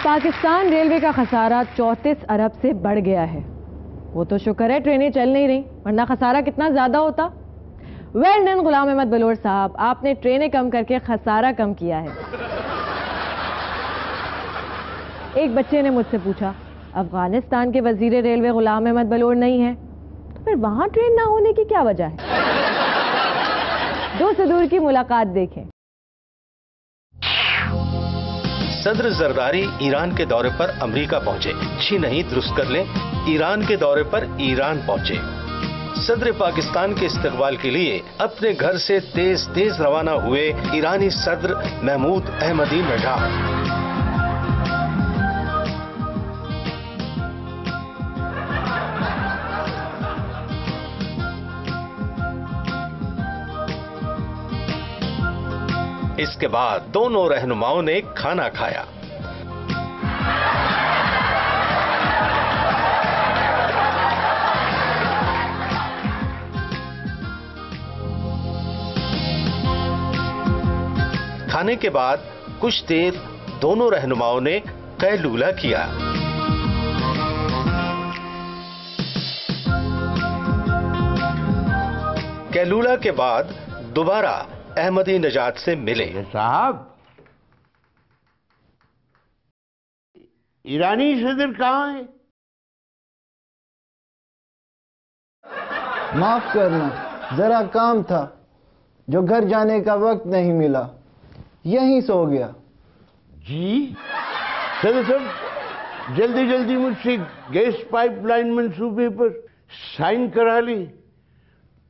Pakistan railway का खसारा 34 अरब से बढ़ गया है। वो तो शुक्र है ट्रेनें चल नहीं रही, वरना खसारा कितना ज्यादा होता। Well done Ghulam Ahmad Bloch साहब, आपने ट्रेनें कम करके खसारा कम किया है। एक बच्चे ने मुझसे पूछा, अफगानिस्तान के वजीर रेलवे गुलाम अहमद बलोच नहीं है, तो फिर वहां ट्रेन ना होने की क्या वजह है? दूर से दूर की मुलाकात देखें। सदर जरदारी ईरान के दौरे पर अमेरिका पहुंचे। अच्छी नहीं दुरुस्त कर लें, ईरान के दौरे पर ईरान पहुंचे। सदर पाकिस्तान के इस्तकबाल के लिए अपने घर से तेज तेज रवाना हुए ईरानी सदर महमूद अहमदी नजाद। इसके बाद दोनों रहनुमाओं ने खाना खाया। खाने के बाद कुछ देर दोनों रहनुमाओं ने कैलूला किया। कैलूला के बाद दोबारा अहमदी नजाद से मिले। साहब, ईरानी सदर कहाँ है? माफ करना, जरा काम था जो घर जाने का वक्त नहीं मिला, यहीं सो गया। जी सदर साहब, जल्दी जल्दी मुझसे गैस पाइपलाइन मंसूबे पर साइन करा ली,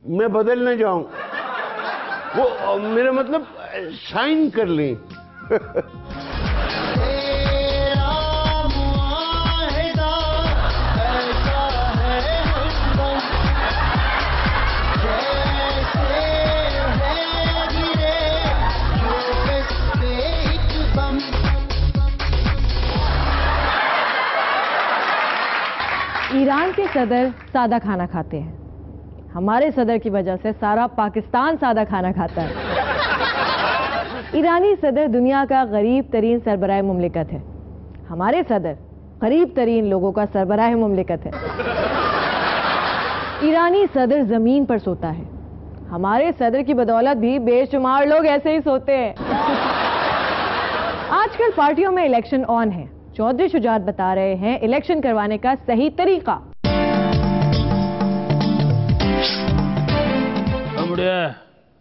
मैं बदल न जाऊं। वो मेरा मतलब साइन कर लें। ईरान के सदर सादा खाना खाते हैं, हमारे सदर की वजह से सारा पाकिस्तान सादा खाना खाता है। ईरानी सदर दुनिया का गरीब तरीन सरबराह मुमलिकत है, हमारे सदर गरीब तरीन लोगों का सरबराह मुमलिकत है। ईरानी सदर जमीन पर सोता है, हमारे सदर की बदौलत भी बेशुमार लोग ऐसे ही सोते हैं। आजकल पार्टियों में इलेक्शन ऑन है। चौधरी शुजात बता रहे हैं इलेक्शन करवाने का सही तरीका।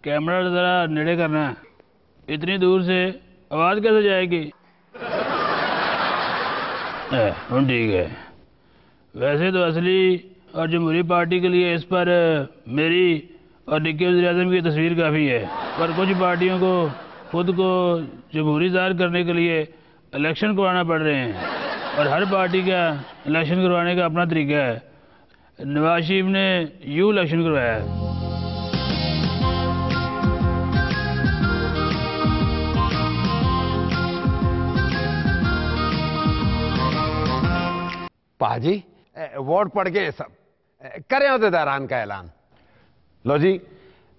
कैमरा जरा नेड़े करना है, इतनी दूर से आवाज कैसे जाएगी? ठीक है। वैसे तो असली और जमहूरी पार्टी के लिए इस पर मेरी और डिप्टी वज़ीर-ए-आज़म की तस्वीर काफ़ी है, पर कुछ पार्टियों को खुद को जमहूरी ज़ाहिर करने के लिए इलेक्शन करवाना पड़ रहे हैं, और हर पार्टी का इलेक्शन करवाने का अपना तरीका है। नवाज शरीफ ने यूँ इलेक्शन करवाया है। पाजी, वोट पड़ गए सब, करें अहदेदारान का ऐलान। लो जी,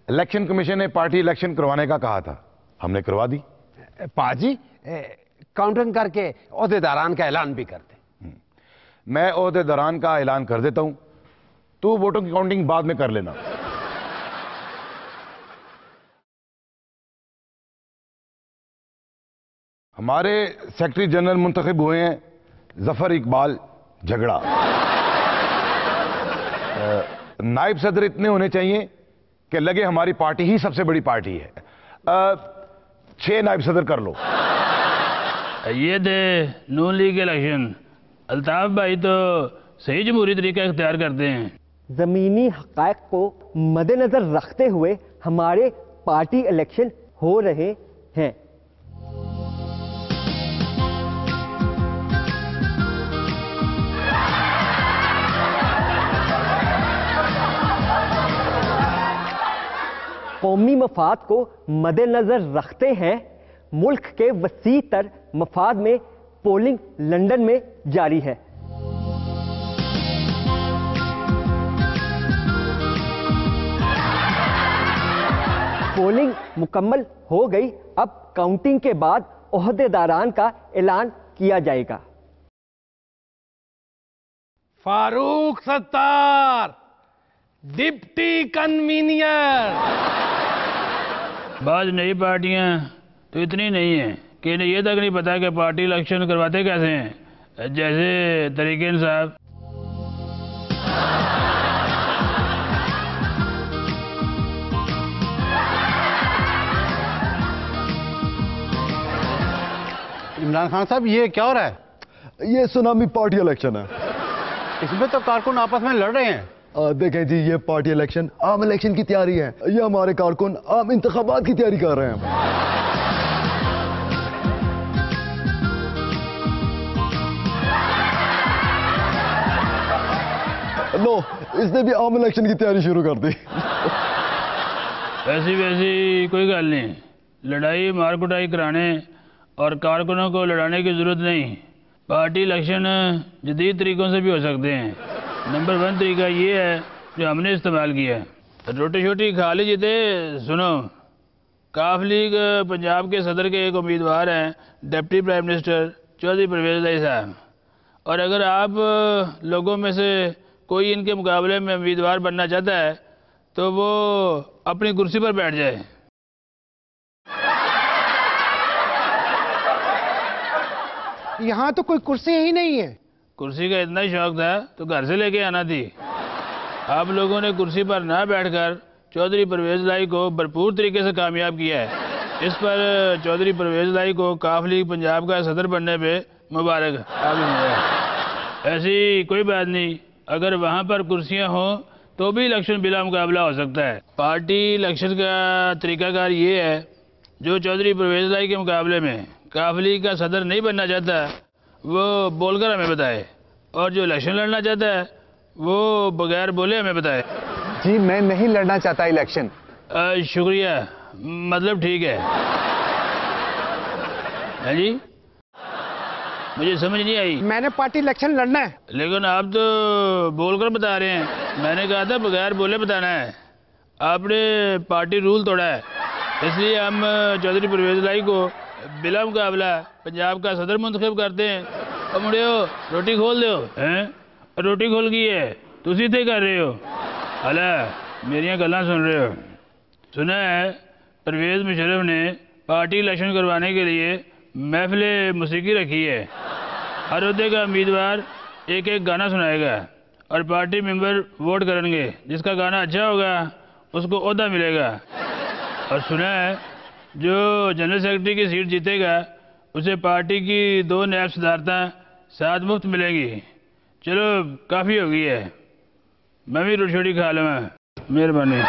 इलेक्शन कमीशन ने पार्टी इलेक्शन करवाने का कहा था, हमने करवा दी। पाजी, काउंटिंग करके अहदेदारान का ऐलान भी कर दे। मैं अहदेदारान का ऐलान कर देता हूं, तू वोटों की काउंटिंग बाद में कर लेना। हमारे सेक्रेटरी जनरल मुंतखब हुए हैं जफर इकबाल झगड़ा। नायब सदर इतने होने चाहिए कि लगे हमारी पार्टी ही सबसे बड़ी पार्टी है। 6 नायब सदर कर लो। ये थे नून लीग के इलेक्शन। अल्ताफ भाई तो सही जमहूरी तरीका इख्तियार करते हैं। जमीनी हक़ाइक़ को मद्देनजर रखते हुए हमारे पार्टी इलेक्शन हो रहे हैं। कौमी मफाद को मद्देनजर रखते हैं मुल्क के वसी तर मफाद में पोलिंग लंदन में जारी है। पोलिंग मुकम्मल हो गई। अब काउंटिंग के बाद ओहदेदारान का ऐलान किया जाएगा। Farooq Sattar, deputy convener. बाज नई पार्टियां तो इतनी नहीं है कि इन्हें ये तक नहीं पता कि पार्टी इलेक्शन करवाते कैसे हैं, जैसे तरीके साहब। इमरान खान साहब, ये क्या हो रहा है? ये सुनामी पार्टी इलेक्शन है। इसमें तो कारकुन आपस में लड़ रहे हैं। देखें जी, ये पार्टी इलेक्शन आम इलेक्शन की तैयारी है। ये हमारे कारकुन आम इंतखाबात की तैयारी कर रहे हैं। लो, इसने भी आम इलेक्शन की तैयारी शुरू कर दी। ऐसी वैसी कोई गल नहीं, लड़ाई मार कुटाई कराने और कारकुनों को लड़ाने की जरूरत नहीं। पार्टी इलेक्शन जदीद तरीकों से भी हो सकते हैं। नंबर 1 तरीका ये है जो हमने इस्तेमाल किया है। रोटी छोटी खा ली जीते। सुनो, काफ लीग पंजाब के सदर के एक उम्मीदवार हैं, deputy prime minister Chaudhry Pervez Elahi साहब। और अगर आप लोगों में से कोई इनके मुकाबले में उम्मीदवार बनना चाहता है तो वो अपनी कुर्सी पर बैठ जाए। यहाँ तो कोई कुर्सी ही नहीं है। कुर्सी का इतना ही शौक था तो घर से लेके आना थी। आप लोगों ने कुर्सी पर ना बैठकर चौधरी परवेज इलाही को भरपूर तरीके से कामयाब किया है। इस पर चौधरी परवेज इलाही को काफ लीग पंजाब का सदर बनने पे मुबारक। ऐसी कोई बात नहीं, अगर वहाँ पर कुर्सियाँ हों तो भी इलेक्शन बिला मुकाबला हो सकता है। पार्टी इलेक्शन का तरीकाकार ये है, जो चौधरी परवेज इलाही के मुकाबले में काफ लीग का सदर नहीं बनना चाहता वो बोलकर हमें बताए, और जो इलेक्शन लड़ना चाहता है वो बगैर बोले हमें बताए। जी, मैं नहीं लड़ना चाहता इलेक्शन। शुक्रिया, मतलब ठीक है। हाँ जी, मुझे समझ नहीं आई। मैंने पार्टी इलेक्शन लड़ना है। लेकिन आप तो बोलकर बता रहे हैं। मैंने कहा था बगैर बोले बताना है। आपने पार्टी रूल तोड़ा है, इसलिए हम चौधरी परवेज इलाही को बिला मुकाबला पंजाब का सदर मुंतखब करते हैं। और मुड़ियो रोटी खोल दो हैं? रोटी खोल गई है, तुसी थे कर रहे हो। अला मेरिया गल्लां सुन रहे हो? सुना है परवेज मुशर्रफ ने पार्टी इलेक्शन करवाने के लिए महफिल मौसीकी रखी है। हर ओहदे का उम्मीदवार एक एक गाना सुनाएगा और पार्टी मेंबर वोट करेंगे। जिसका गाना अच्छा होगा उसको ओहदा मिलेगा। और सुना है जो जनरल सेक्रेटरी की सीट जीतेगा उसे पार्टी की 2 नायब सदारतें साथ मुफ्त मिलेंगी। चलो काफ़ी हो गई है, मैं भी रोटी छोटी खा लूँगा। मेहरबानी।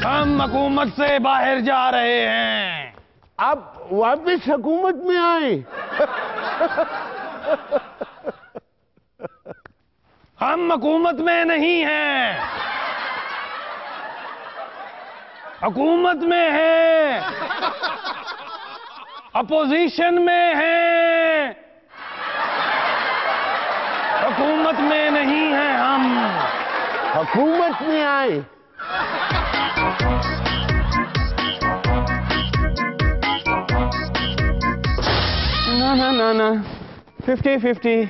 हम हुकूमत से बाहर जा रहे हैं। आप वापस हुकूमत में आए। हम हुकूमत में नहीं हैं, हुकूमत में हैं, अपोजिशन में हैं, हुकूमत में नहीं हैं। हम हुकूमत में आए। ना 50-50।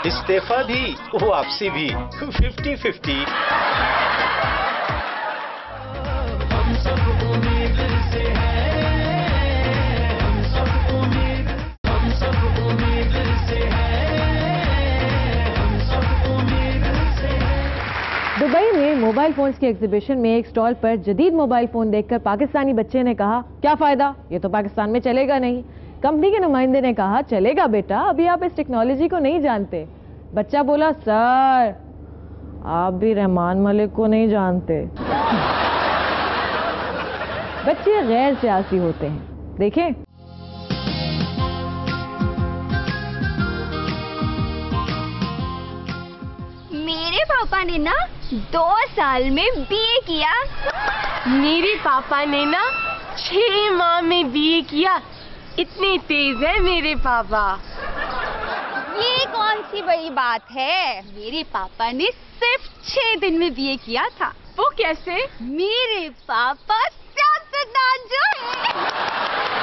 इस्तीफा भी वापसी भी 50-50। दुबई में मोबाइल फोन्स के एग्जीबिशन में एक स्टॉल पर जदीद मोबाइल फोन देखकर पाकिस्तानी बच्चे ने कहा, क्या फायदा, ये तो पाकिस्तान में चलेगा नहीं। कंपनी के नुमाइंदे ने कहा, चलेगा बेटा, अभी आप इस टेक्नोलॉजी को नहीं जानते। बच्चा बोला, सर आप भी रहमान मलिक को नहीं जानते। बच्चे गैर सियासी होते हैं, देखें। मेरे पापा ने ना 2 साल में बीए किया। मेरे पापा ने ना 6 माह में बीए किया। इतने तेज है मेरे पापा। ये कौन सी बड़ी बात है, मेरे पापा ने सिर्फ 6 दिन में बीए किया था। वो कैसे? मेरे पापा सियासतदान जो है।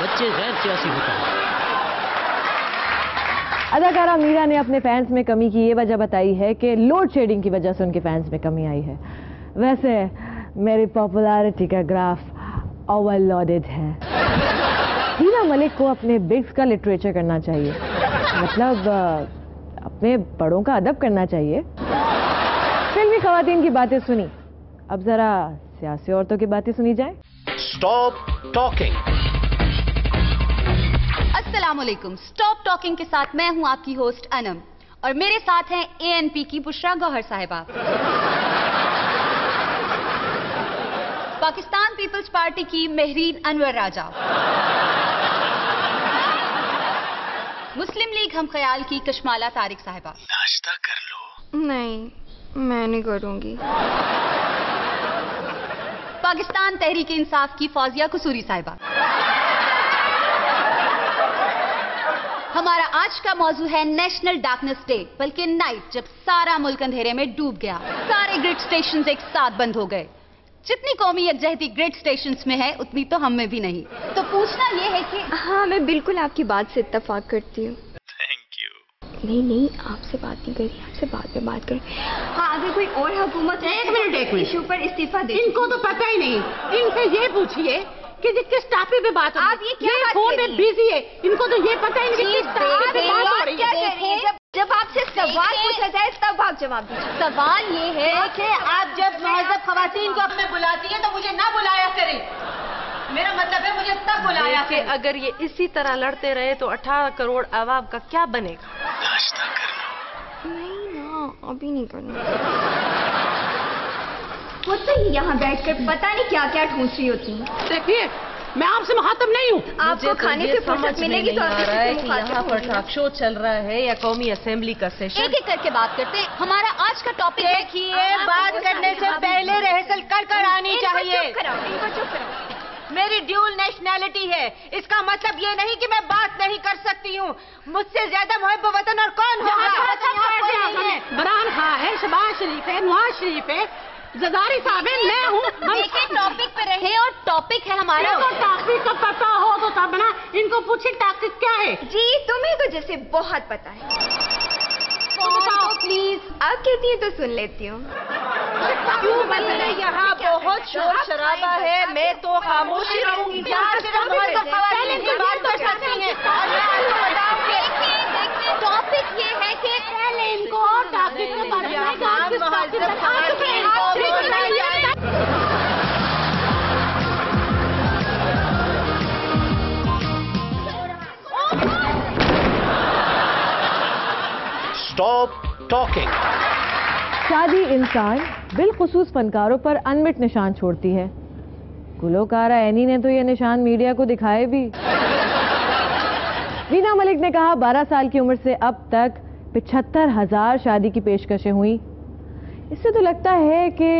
बच्चे गैर सियासी होते हैं। अदाकारा मीरा ने अपने फैंस में कमी की ये वजह बताई है कि लोड शेडिंग की वजह से उनके फैंस में कमी आई है। वैसे मेरी पॉपुलैरिटी का ग्राफ ओवरलोडेड है। हीना मलिक को अपने बिग्स का लिटरेचर करना चाहिए, मतलब अपने बड़ों का अदब करना चाहिए। फिल्मी खवातीन की बातें सुनी, अब जरा सियासी औरतों की बातें सुनी जाए। Stop talking. अस्सलामुअलैकुम। स्टॉप टॉकिंग के साथ मैं हूं आपकी होस्ट अनम और मेरे साथ हैं ANP की बुशरा गौहर साहिबा, पाकिस्तान पीपल्स पार्टी की महरीन अनवर राजा, मुस्लिम लीग हम ख्याल की कशमाला तारिक साहिबा। नाश्ता कर लो। नहीं, मैं नहीं करूंगी। पाकिस्तान तहरीक इंसाफ की फौजिया कसूरी साहिबा। हमारा आज का मौजू है नेशनल डार्कनेस डे, बल्कि नाइट, जब सारा मुल्क अंधेरे में डूब गया, सारे ग्रिड स्टेशंस एक साथ बंद हो गए। जितनी कौमी यकजहती ग्रिड स्टेशंस में है उतनी तो हम में भी नहीं। तो पूछना यह है कि हाँ, मैं बिल्कुल आपकी बात से इत्तेफाक करती हूँ। Thank you. नहीं, आपसे बात नहीं करी, आपसे बाद में बात करें। हाँ, अगर कोई और हुकूमत एक मिनट इशू पर इस्तीफा दे, इनको तो पता ही नहीं। इनसे ये पूछिए कि किस टॉपिक पे बात हो रही है। आप ये क्या बात फोन कर में रही बिजी है, इनको तो ये पता ही नहीं कि किस टॉपिक पे बात हो रही है। जब आपसे सवाल पूछा जाए तब आप जवाब दीजिए। सवाल ये है कि आप जब महजब खवातीन को अपने बुलाती है तो मुझे ना बुलाया करें। मेरा मतलब है मुझे तब बुलाया करें। अगर ये इसी तरह लड़ते रहे तो 18 करोड़ अवाम का क्या बनेगा? नाश्ता कर लो। नहीं ना, अभी नहीं करना। वो तो यहाँ बैठकर पता नहीं क्या क्या ठूंस रही होती हैं। देखिए, मैं आपसे मुखातब नहीं हूँ। आपको खाने से फुर्सत मिलेगी तो यहाँ पर टॉक शो चल रहा है या कौमी असेंबली का सेशन? एक एक करके बात करते हैं। हमारा आज का टॉपिक देखिए, बात करने से पहले रिहर्सल कर आनी चाहिए। इनको चुप कराओ। मेरी ड्यूल नेशनैलिटी है, इसका मतलब ये नहीं कि मैं बात नहीं कर सकती हूँ। मुझसे ज्यादा मुहब्ब वतन और कौन होगा? इमरान खान है, शहबाज शरीफ है, नवाज शरीफ है, जरदारी साहब है, मैं हूँ। देखिए, टॉपिक पे रहे और टॉपिक है हमारा। तो टॉपिक का पता हो तो तब ना, इनको पूछे टॉपिक क्या है। जी, तुम्हें तो जैसे बहुत पता है। प्लीज, आप कहती हैं तो सुन लेती हूँ। यहाँ बहुत शोर शराबा है, मैं तो खामोशी रहूंगी। पहले से बात कर सकती हैं। टॉपिक ये है कि पहले इनको टॉपिक के बारे में स्टॉप टॉकिंग। शादी इंसान बिलखुसूस फनकारों पर अनमिट निशान छोड़ती है। गुलकारा एनी ने तो ये निशान मीडिया को दिखाए भी। हीना मलिक ने कहा 12 साल की उम्र से अब तक 75,000 शादी की पेशकशें हुई। इससे तो लगता है कि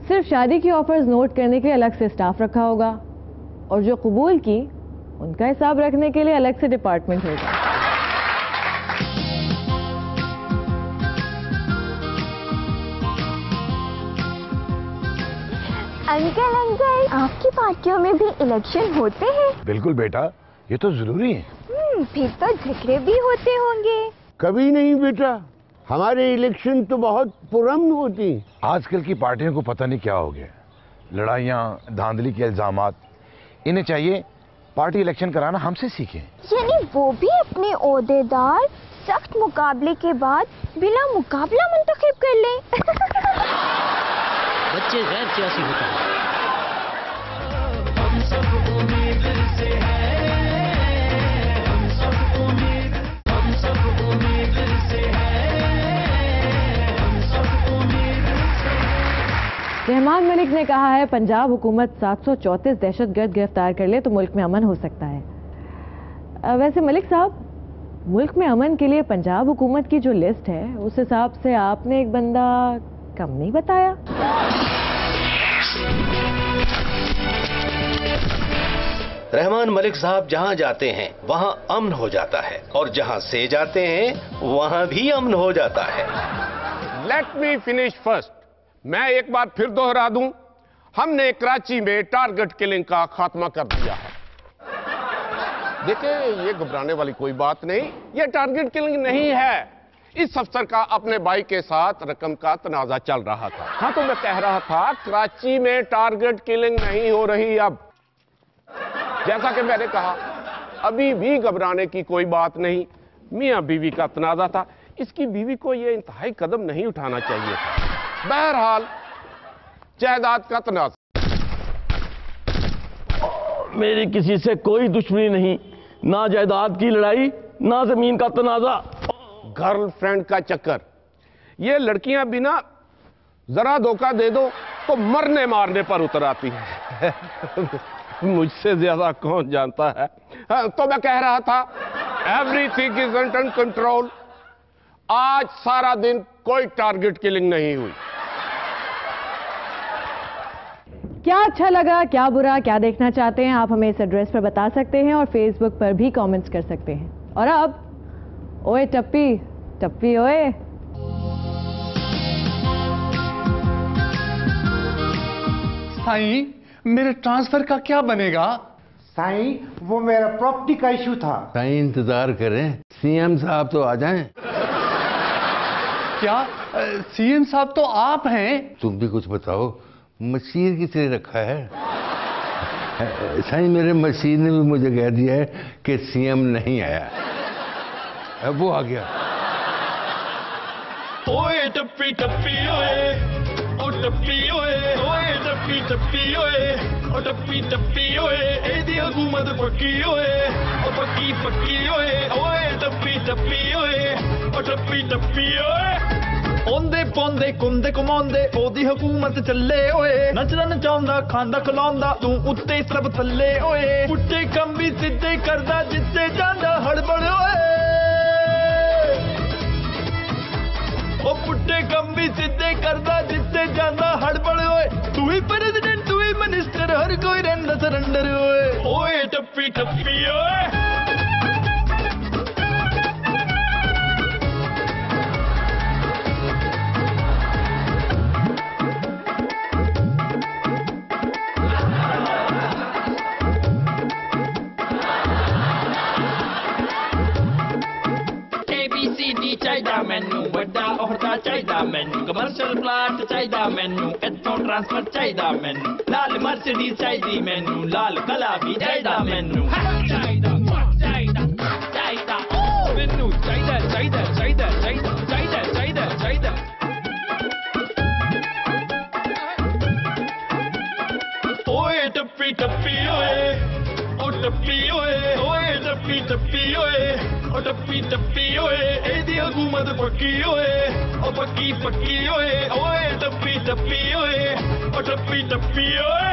सिर्फ शादी की ऑफर्स नोट करने के लिए अलग से स्टाफ रखा होगा और जो कबूल की उनका हिसाब रखने के लिए अलग से डिपार्टमेंट होगा। अंकल, आपकी पार्टियों में भी इलेक्शन होते हैं? बिल्कुल बेटा, ये तो जरूरी है। फिर तो झगड़े भी होते होंगे। कभी नहीं बेटा, हमारे इलेक्शन तो बहुत पुरअमन होती। आजकल की पार्टियों को पता नहीं क्या हो गया, लड़ाइयाँ, धांधली के इल्जामात। इन्हें चाहिए पार्टी इलेक्शन कराना हमसे सीखें। यानी वो भी अपने ओहदेदार सख्त मुकाबले के बाद बिना मुकाबला मुंतखब कर ले। बच्चे गैर सियासी होते हैं। रहमान मलिक ने कहा है पंजाब हुकूमत 734 दहशतगर्द गिरफ्तार कर ले तो मुल्क में अमन हो सकता है। वैसे मलिक साहब, मुल्क में अमन के लिए पंजाब हुकूमत की जो लिस्ट है उस हिसाब से आपने एक बंदा कम नहीं बताया। रहमान मलिक साहब जहां जाते हैं वहां अमन हो जाता है और जहां से जाते हैं वहां भी अमन हो जाता है। Let me finish first. मैं एक बार फिर दोहरा दूं, हमने कराची में टारगेट किलिंग का खात्मा कर दिया है। देखिए, ये घबराने वाली कोई बात नहीं, ये टारगेट किलिंग नहीं है। इस अफसर का अपने भाई के साथ रकम का तनाजा चल रहा था। हाँ, तो मैं कह रहा था कराची में टारगेट किलिंग नहीं हो रही। अब जैसा कि मैंने कहा, अभी भी घबराने की कोई बात नहीं। मियां बीवी का तनाजा था, इसकी बीवी को यह इंतहाई कदम नहीं उठाना चाहिए था। बहरहाल जायदाद का तनाजा। मेरी किसी से कोई दुश्मनी नहीं, ना जायदाद की लड़ाई, ना जमीन का तनाजा। गर्लफ्रेंड का चक्कर, ये लड़कियां बिना जरा धोखा दे दो तो मरने मारने पर उतर आती है। मुझसे ज्यादा कौन जानता है। तो मैं कह रहा था, एवरीथिंग इज अंडर कंट्रोल। आज सारा दिन कोई टारगेट किलिंग नहीं हुई। क्या अच्छा लगा, क्या बुरा, क्या देखना चाहते हैं, आप हमें इस एड्रेस पर बता सकते हैं और फेसबुक पर भी कमेंट्स कर सकते हैं। और अब ओए टप्पी, टप्पी ओए। साईं, मेरे ट्रांसफर का क्या बनेगा? साईं, वो मेरा प्रॉपर्टी का इशू था। साईं, इंतजार करें, सीएम साहब तो आ जाएं। क्या सीएम साहब तो आप हैं? तुम भी कुछ बताओ, मशीर किस लिए रखा है? साईं, मेरे मशीर ने भी मुझे कह दिया है कि सीएम नहीं आया। अब वो आ गया। ओए टप्पी टप्पी ओए, ओ टप्पी ओए, ओए टप्पी टप्पी ओए, ओ टप्पी टप्पी ओए, एदी हुकूमत पक्की ओए, ओ पक्की पक्की ओए, ओए टप्पी टप्पी ओए, ओ टप्पी टप्पी ओए। ओंदे पौंदे कुंदे कमांदे ओदी हुकूमत चले ओए, नचदा नचाउंदा खांदा खलाउंदा तू उत्ते सब थल्ले ओए, पुट्टे कम भी सिद्धे करदा जिथे जांदा हड़बड़ ओए। ओ पुट्टे कम भी सिद्धे करदा जिथे जांदा हड़बड़ ओए, तू ही प्रेसिडेंट तू ही मिनिस्टर हर कोई रंदा सरेंडर ओए, ओए टप्पी टप्पी ओए। ਚਾਹੀਦਾ ਮੈਨੂੰ ਵੱਡਾ ਅਹੁਦਾ ਚਾਹੀਦਾ ਮੈਨੂੰ ਕਮਰਸ਼ੀਅਲ ਪਲਾਟ ਚਾਹੀਦਾ ਮੈਨੂੰ ਇੱਥੋਂ ਟ੍ਰਾਂਸਫਰ ਚਾਹੀਦਾ ਮੈਨੂੰ ਲਾਲ ਮਰਸੀਡੀਜ਼ ਚਾਹੀਦੀ ਮੈਨੂੰ ਲਾਲ ਕਲਾ ਵੀ ਚਾਹੀਦਾ ਮੈਨੂੰ ਚਾਹੀਦਾ ਚਾਹੀਦਾ ਮੈਨੂੰ ਚਾਹੀਦਾ ਚਾਹੀਦਾ ਚਾਹੀਦਾ ਚਾਹੀਦਾ ਚਾਹੀਦਾ ਚਾਹੀਦਾ ਓਏ ਟੱਪੀ ਟੱਪੀ ਓਏ ਓ ਟੱਪੀ ਓਏ ਓਏ ਟੱਪੀ ਟੱਪੀ ਓਏ ओ टप्पी टप्पी ओए, एदी हुकूमत पक्की ओए, ओ पक्की पक्की ओए, ओए टप्पी टप्पी ओए, ओ टप्पी टप्पी ओए।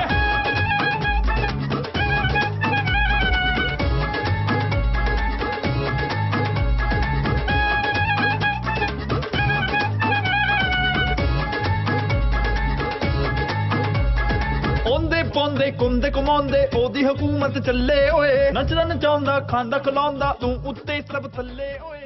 ओंदे पौंदे कुंदे कमांदे ओदी हुकूमत चले ओए, नचदा नचाउंदा खांदा खलाउंदा तू उत्ते सब थल्ले ओए।